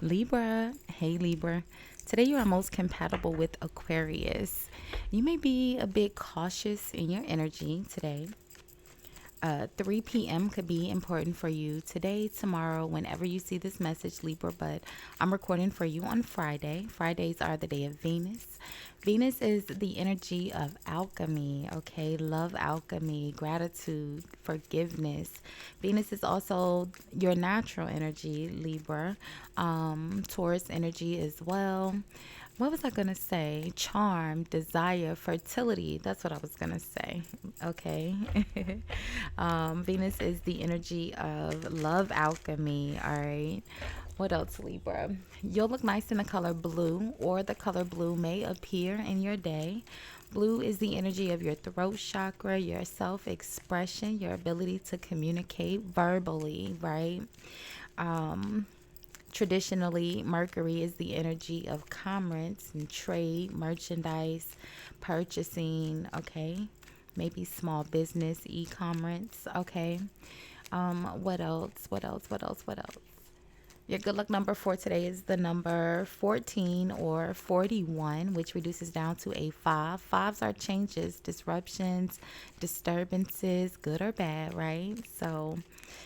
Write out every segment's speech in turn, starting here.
Libra, hey Libra. Today you are most compatible with Aquarius. You may be a bit cautious in your energy today. 3 p.m. could be important for you today, tomorrow, whenever you see this message, Libra. But I'm recording for you on Friday. Fridays are the day of Venus. Venus is the energy of alchemy, okay? Love, alchemy, gratitude, forgiveness. Venus is also your natural energy, Libra. Taurus energy as well. What was I going to say? Charm, desire, fertility. That's what I was going to say. Okay. Venus is the energy of love, alchemy. All right. What else, Libra? You'll look nice in the color blue, or the color blue may appear in your day. Blue is the energy of your throat chakra, your self expression, your ability to communicate verbally, right? Um, Traditionally, Mercury is the energy of commerce and trade, merchandise, purchasing, okay? Maybe small business, e-commerce, okay? What else? What else? What else? What else? Your good luck number for today is the number 14 or 41, which reduces down to a 5. Fives are changes, disruptions, disturbances, good or bad, right? So,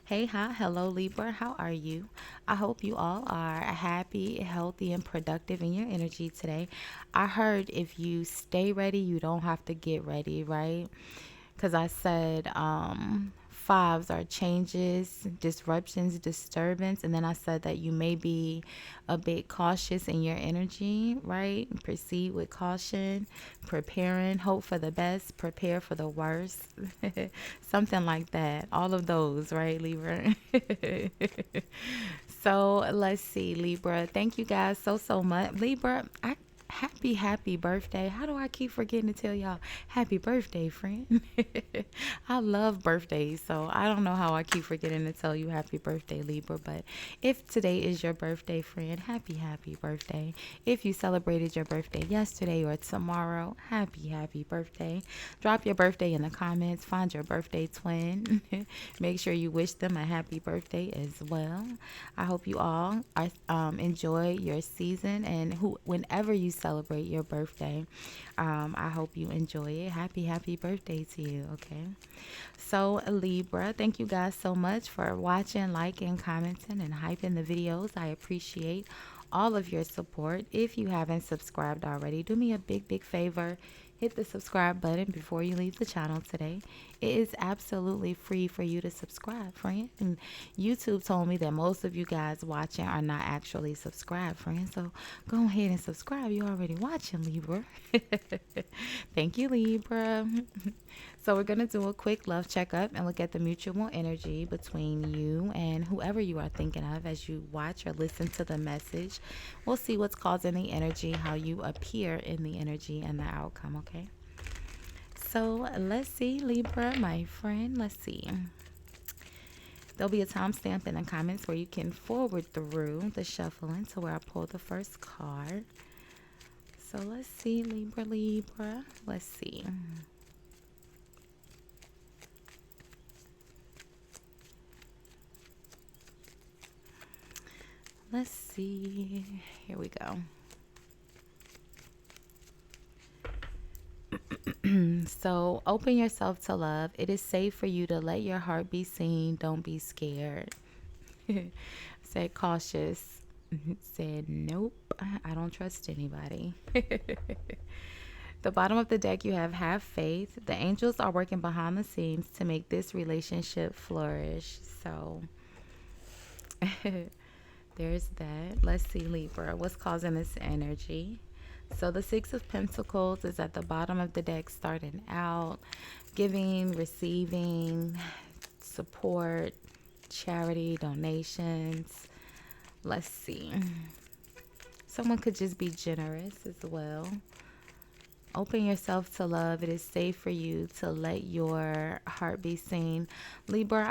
hey, hi, hello, Libra. How are you? I hope you all are happy, healthy, and productive in your energy today. I heard if you stay ready, you don't have to get ready, right? Because I said fives are changes, disruptions, disturbance, and then I said that you may be a bit cautious in your energy, right? Proceed with caution, preparing, hope for the best, prepare for the worst, something like that. All of those, right, Libra? So let's see, Libra. Thank you guys so much, Libra. Happy birthday. How do I keep forgetting to tell y'all happy birthday, friend? I love birthdays, so I don't know how I keep forgetting to tell you happy birthday, Libra. But if today is your birthday, friend, happy birthday. If you celebrated your birthday yesterday or tomorrow, happy birthday. Drop your birthday in the comments. Find your birthday twin. Make sure you wish them a happy birthday as well. I hope you all enjoy your season, and whenever you celebrate your birthday, I hope you enjoy it. Happy birthday to you. Okay. So Libra, thank you guys so much for watching, liking, commenting, and hyping the videos. I appreciate all of your support. If you haven't subscribed already, do me a big favor. Hit the subscribe button before you leave the channel today. It is absolutely free for you to subscribe, friend. And YouTube told me that most of you guys watching are not actually subscribed, friend. So go ahead and subscribe. You're already watching, Libra. Thank you, Libra. So we're going to do a quick love checkup and look at the mutual energy between you and whoever you are thinking of as you watch or listen to the message. We'll see what's causing the energy, how you appear in the energy, and the outcome, okay? So let's see, Libra, my friend. Let's see. There'll be a timestamp in the comments where you can forward through the shuffling to where I pull the first card. So let's see, Libra. Let's see. Let's see. Here we go. So open yourself to love. It is safe for you to let your heart be seen. Don't be scared. Said cautious. Said nope. I don't trust anybody. The bottom of the deck, you have faith. The angels are working behind the scenes to make this relationship flourish. So there's that. Let's see, Libra. What's causing this energy? So the Six of Pentacles is at the bottom of the deck, starting out, giving, receiving, support, charity, donations. Let's see. Someone could just be generous as well. Open yourself to love. It is safe for you to let your heart be seen. Libra,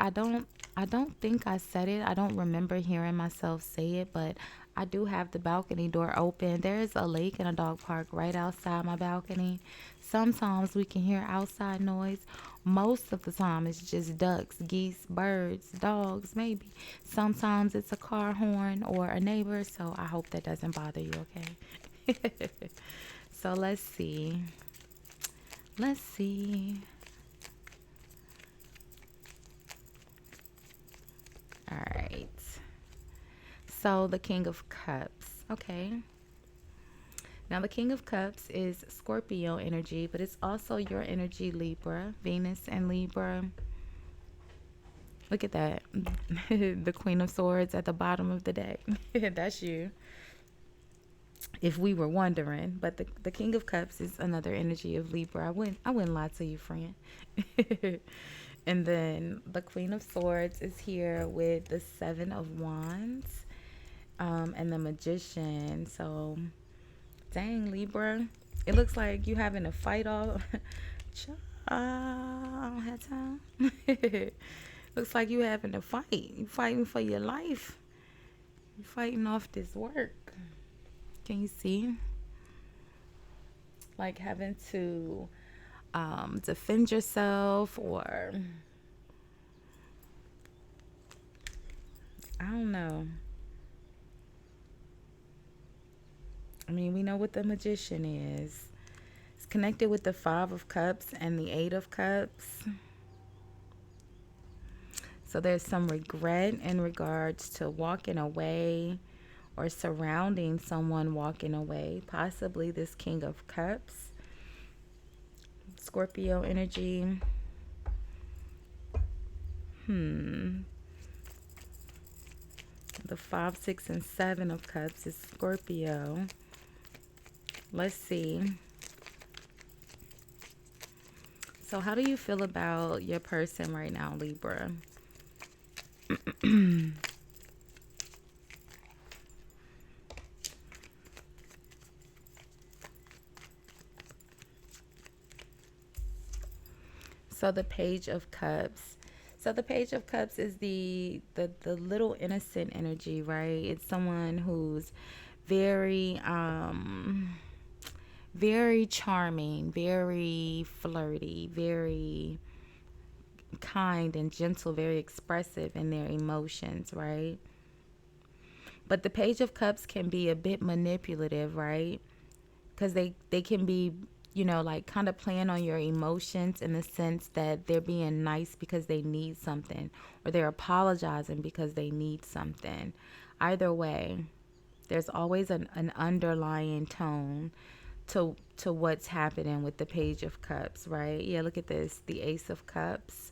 I don't think I said it. I don't remember hearing myself say it, but I do have the balcony door open. There's a lake and a dog park right outside my balcony. Sometimes we can hear outside noise. Most of the time, it's just ducks, geese, birds, dogs, maybe. Sometimes it's a car horn or a neighbor, so I hope that doesn't bother you, okay? So let's see. Let's see. All right. So the King of Cups. Okay. Now the King of Cups is Scorpio energy, but it's also your energy, Libra, Venus and Libra. Look at that. The Queen of Swords at the bottom of the deck. That's you. If we were wondering. But the King of Cups is another energy of Libra. I wouldn't lie to you, friend. And then the Queen of Swords is here with the Seven of Wands, and the Magician. So, dang, Libra, it looks like you having a fight all. I don't have time. Looks like you having a fight. You fighting for your life. You fighting off this work. Can you see? Like having to defend yourself, or I don't know. I mean, we know what the Magician is. It's connected with the Five of Cups and the Eight of Cups. So there's some regret in regards to walking away or surrounding someone walking away. Possibly this King of Cups. Scorpio energy. The 5, 6, and 7 of Cups is Scorpio. Let's see. So how do you feel about your person right now, Libra? So the Page of Cups. So the Page of Cups is the little innocent energy, right? It's someone who's very very charming, very flirty, very kind and gentle, very expressive in their emotions, right? But the Page of Cups can be a bit manipulative, right? Because they can be, like kind of playing on your emotions in the sense that they're being nice because they need something, or they're apologizing because they need something. Either way, there's always an underlying tone to what's happening with the Page of Cups, right? Yeah, look at this, the Ace of Cups.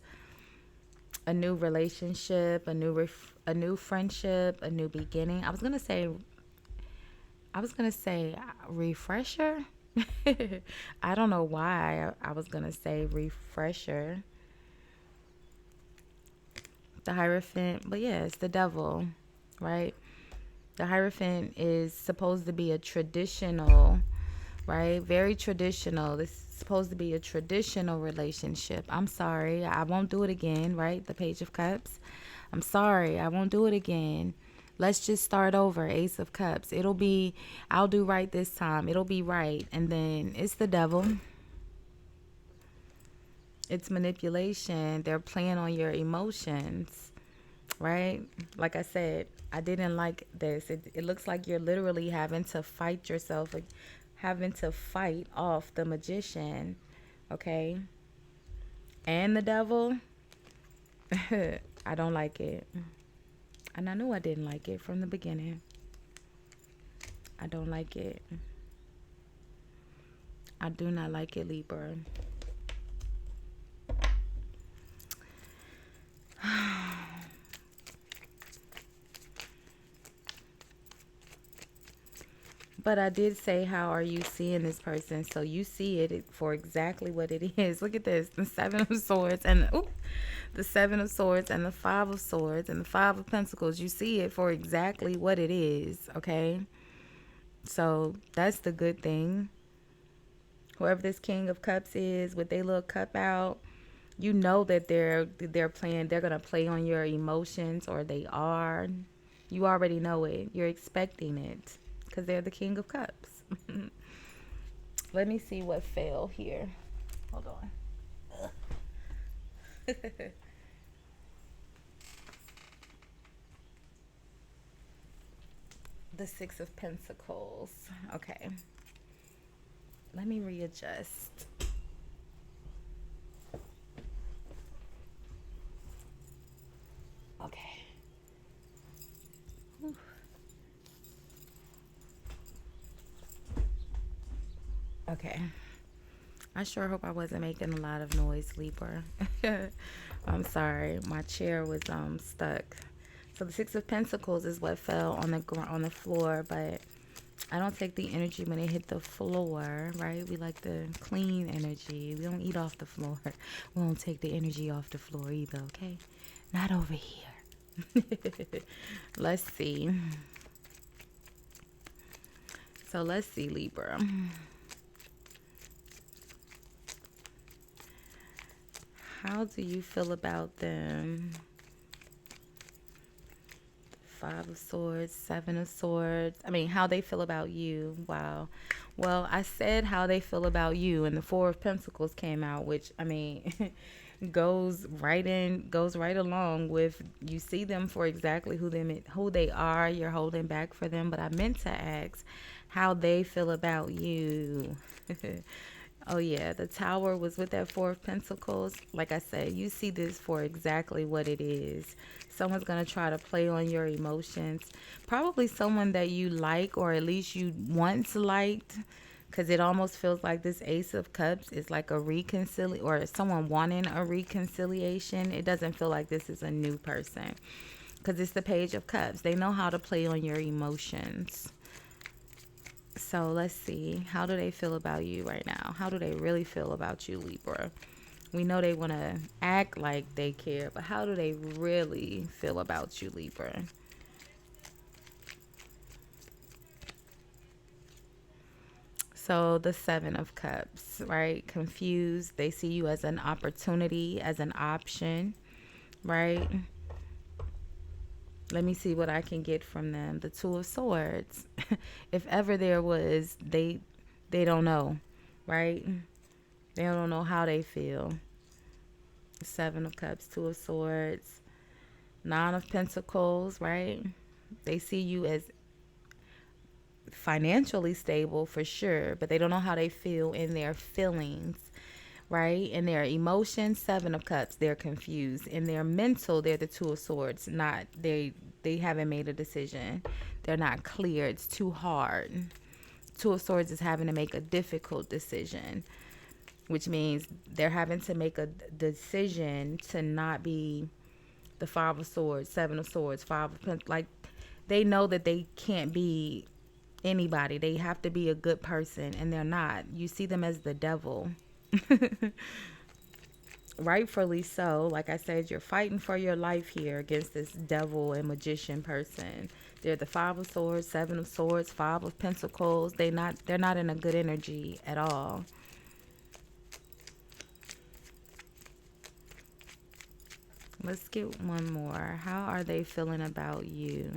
A new relationship, a new friendship, a new beginning. I was gonna say refresher. I don't know why I was gonna say refresher. The Hierophant, but yeah, it's the devil, right? The Hierophant is supposed to be a traditional, right? Very traditional. This is supposed to be a traditional relationship. I'm sorry, I won't do it again, right? The Page of Cups. I'm sorry, I won't do it again. Let's just start over. Ace of Cups. I'll do right this time. It'll be right. And then it's the devil. It's manipulation. They're playing on your emotions, right? Like I said, I didn't like this. It looks like you're literally having to fight yourself, having to fight off the Magician, okay? And the devil. I don't like it. And I knew I didn't like it from the beginning. I don't like it. I do not like it, Libra. But I did say, how are you seeing this person? So you see it for exactly what it is. Look at this. The Seven of Swords and the Seven of Swords and the Five of Swords and the Five of Pentacles. You see it for exactly what it is, okay? So that's the good thing. Whoever this King of Cups is with their little cup out, You know that they're gonna play on your emotions, or they are. You already know it. You're expecting it because they're the King of Cups. Let me see what fell here. Hold on. The Six of Pentacles. Okay. Let me readjust. Okay. Whew. Okay. I sure hope I wasn't making a lot of noise, Libra. I'm sorry. My chair was stuck. So the Six of Pentacles is what fell on the floor, but I don't take the energy when it hit the floor, right? We like the clean energy. We don't eat off the floor. We don't take the energy off the floor either, okay? Not over here. Let's see. So let's see, Libra. How do you feel about them? Five of Swords, Seven of Swords. I mean, how they feel about you. Wow. Well, I said how they feel about you, and the Four of Pentacles came out, which, I mean, goes right along with, you see them for exactly who they are. You're holding back for them, but I meant to ask how they feel about you. Oh yeah, the Tower was with that Four of Pentacles. Like I said, you see this for exactly what it is. Someone's going to try to play on your emotions. Probably someone that you like, or at least you once liked, because it almost feels like this Ace of Cups is like a reconciliation, or someone wanting a reconciliation. It doesn't feel like this is a new person, because it's the Page of Cups. They know how to play on your emotions. So let's see. How do they feel about you right now? How do they really feel about you, Libra? We know they want to act like they care, but how do they really feel about you, Libra? So the Seven of Cups, right? Confused. They see you as an opportunity, as an option, right? Let me see what I can get from them. The Two of Swords. If ever there was, they don't know, right? They don't know how they feel. Seven of Cups, Two of Swords, Nine of Pentacles, right? They see you as financially stable for sure, but they don't know how they feel in their feelings, right? In their emotions, Seven of Cups, they're confused. In their mental, they're the Two of Swords. Not they haven't made a decision. They're not clear. It's too hard. Two of Swords is having to make a difficult decision, which means they're having to make a decision to not be the Five of Swords, Seven of Swords, Five of Pentacles. Like, they know that they can't be anybody. They have to be a good person, and they're not. You see them as the devil. Rightfully so. Like I said, you're fighting for your life here against this devil and magician person. They're the Five of Swords, Seven of Swords, Five of Pentacles. They're not in a good energy at all. Let's get one more. How are they feeling about you?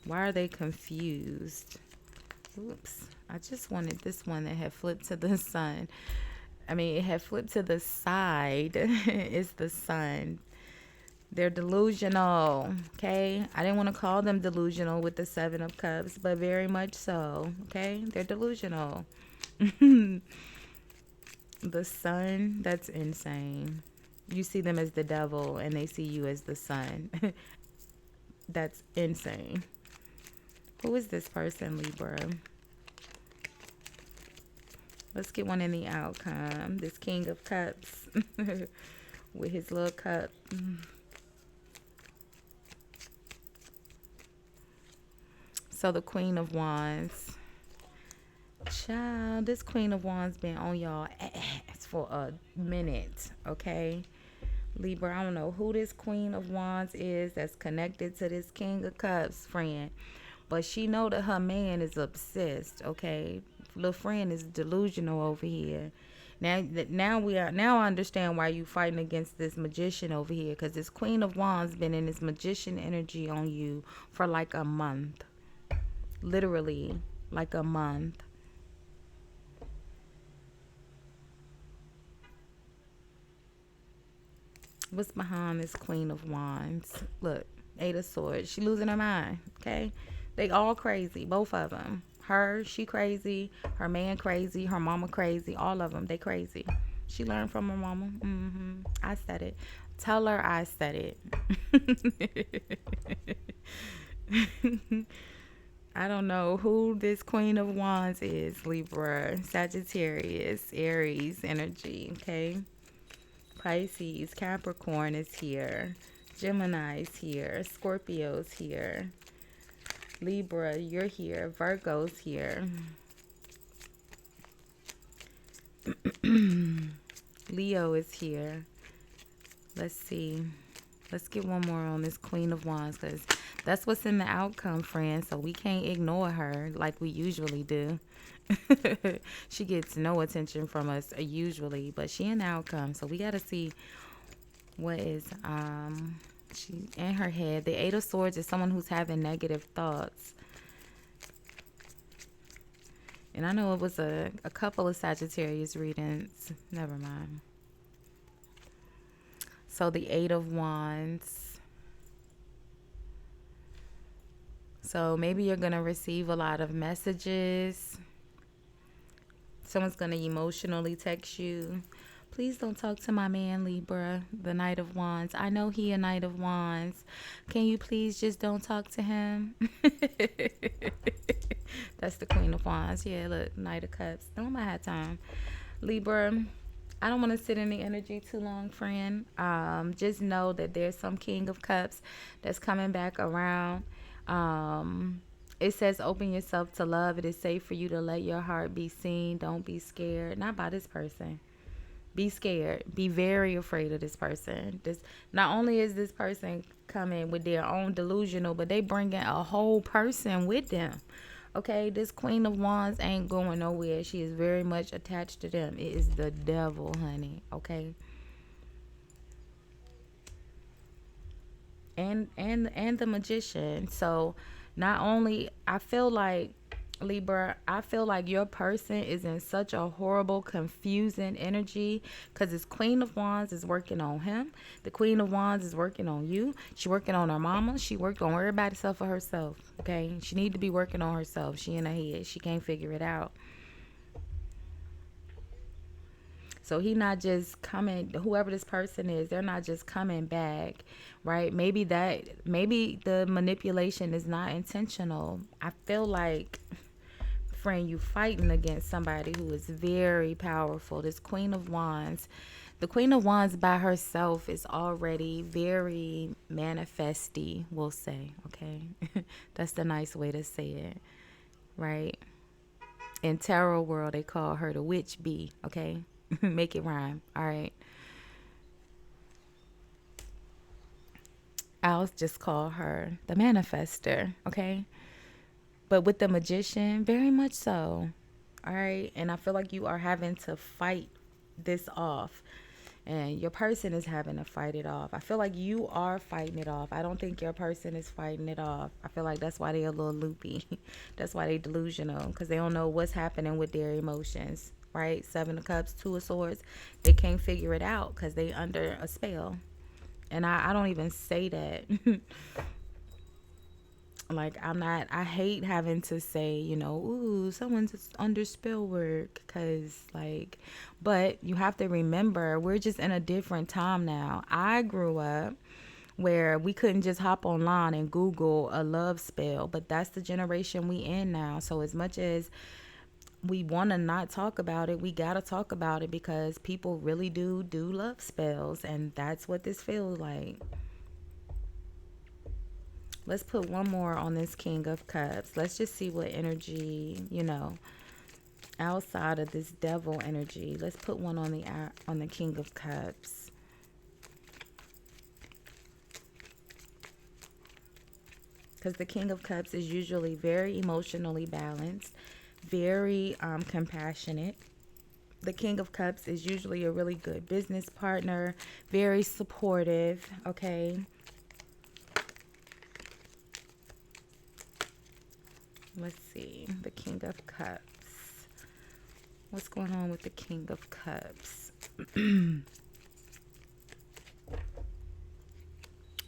Why are they confused? Oops. I just wanted this one that had flipped to the sun. I mean, it had flipped to the side. It's the sun. They're delusional, okay? I didn't want to call them delusional with the Seven of Cups, but very much so, okay? They're delusional. The sun, that's insane. You see them as the devil, and they see you as the sun. That's insane. Who is this person, Libra? Let's get one in the outcome. This King of Cups with his little cup. So the Queen of Wands. Child, this Queen of Wands been on y'all ass for a minute, okay? Libra, I don't know who this Queen of Wands is that's connected to this King of Cups friend, but she know that her man is obsessed, okay? Little friend is delusional over here. Now I understand why you fighting against this magician over here, because this Queen of Wands been in this magician energy on you for like a month. Literally, like a month. What's behind this Queen of Wands? Look, Eight of Swords. She losing her mind, okay? They all crazy, both of them. Her, she crazy. Her man crazy. Her mama crazy. All of them, they crazy. She learned from her mama. I said it. Tell her I said it. I don't know who this Queen of Wands is. Libra, Sagittarius, Aries energy, okay? Pisces, Capricorn is here. Gemini is here. Scorpio's here. Libra, you're here. Virgo's here. Leo is here. Let's see. Let's get one more on this Queen of Wands, because that's what's in the outcome, friends. So we can't ignore her like we usually do. She gets no attention from us usually, but she in the outcome. So we got to see what is she in her head. The Eight of Swords is someone who's having negative thoughts. And I know it was a couple of Sagittarius readings. Never mind. So the Eight of Wands. So maybe you're going to receive a lot of messages. Someone's going to emotionally text you. Please don't talk to my man, Libra, the Knight of Wands. I know he a Knight of Wands. Can you please just don't talk to him? That's the Queen of Wands. Yeah, look, Knight of Cups. No, I have time. Libra, I don't want to sit in the energy too long, friend. Just know that there's some King of Cups that's coming back around. It says, open yourself to love. It is safe for you to let your heart be seen. Don't be scared. Not by this person. Be scared. Be very afraid of this person. Not only is this person coming with their own delusional, but they bringing a whole person with them. Okay, this Queen of Wands ain't going nowhere. She is very much attached to them. It is the devil, honey. Okay. And the magician. So not only, I feel like, Libra, I feel like your person is in such a horrible, confusing energy, because this Queen of Wands is working on him. The Queen of Wands is working on you. She working on her mama. She worked on everybody except for herself. Okay, she need to be working on herself. She in her head. She can't figure it out. So he not just coming, whoever this person is, they're not just coming back, right? Maybe the manipulation is not intentional. I feel like, friend, you fighting against somebody who is very powerful. This Queen of Wands, the Queen of Wands by herself is already very manifesty, we'll say, okay? That's the nice way to say it, right? In tarot world, they call her the witch bee, okay? Make it rhyme, all right? I'll just call her the manifester, okay? But with the magician, very much so, all right? And I feel like you are having to fight this off. And your person is having to fight it off. I feel like you are fighting it off. I don't think your person is fighting it off. I feel like that's why they're a little loopy. That's why they're delusional, because they don't know what's happening with their emotions, right? Seven of Cups, Two of Swords. They can't figure it out because they under a spell. And I don't even say that. Like, I hate having to say, ooh, someone's under spell work, because, like, but you have to remember, we're just in a different time now. I grew up where we couldn't just hop online and Google a love spell, but that's the generation we in now. So as much as we want to not talk about it, we got to talk about it, because people really do love spells, and that's what this feels like. Let's put one more on this King of Cups. Let's just see what energy, outside of this devil energy. Let's put one on the King of Cups. Because the King of Cups is usually very emotionally balanced, very compassionate, The King of Cups is usually a really good business partner, very supportive, okay? Let's see. The King of Cups. What's going on with the King of Cups?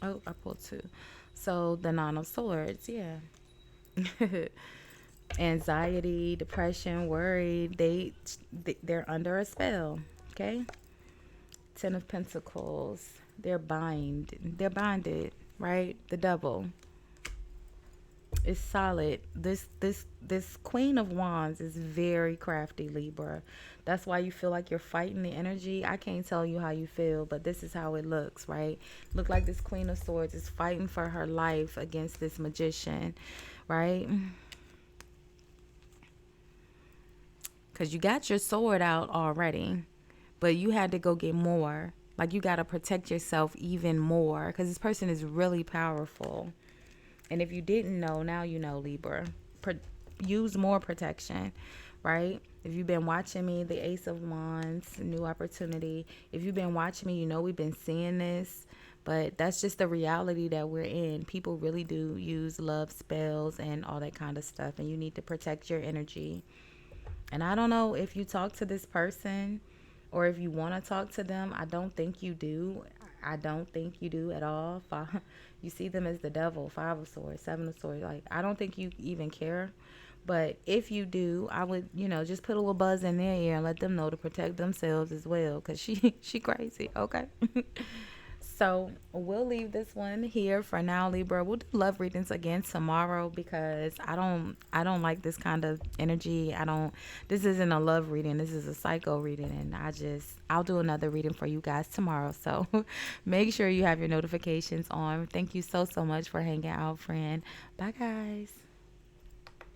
Oh, I pulled two. So the Nine of Swords, yeah. Anxiety, depression, worry, they're under a spell, okay? Ten of Pentacles, they're binded, right? The Devil is solid. This Queen of Wands is very crafty, Libra. That's why you feel like you're fighting the energy. I can't tell you how you feel, but this is how it looks, right? Look like this Queen of Swords is fighting for her life against this magician, right? Because you got your sword out already, but you had to go get more. Like, you got to protect yourself even more because this person is really powerful. And if you didn't know, now you know, Libra. Use more protection, right? If you've been watching me, the Ace of Wands, new opportunity. If you've been watching me, you know we've been seeing this. But that's just the reality that we're in. People really do use love spells and all that kind of stuff. And you need to protect your energy. And I don't know if you talk to this person or if you want to talk to them. I don't think you do. I don't think you do at all. You see them as the devil, Five of Swords, Seven of Swords. Like, I don't think you even care. But if you do, I would, just put a little buzz in their ear and let them know to protect themselves as well. Because she crazy, okay? So we'll leave this one here for now, Libra. We'll do love readings again tomorrow because I don't like this kind of energy. This isn't a love reading. This is a psycho reading, and I'll do another reading for you guys tomorrow. So make sure you have your notifications on. Thank you so much for hanging out, friend. Bye, guys.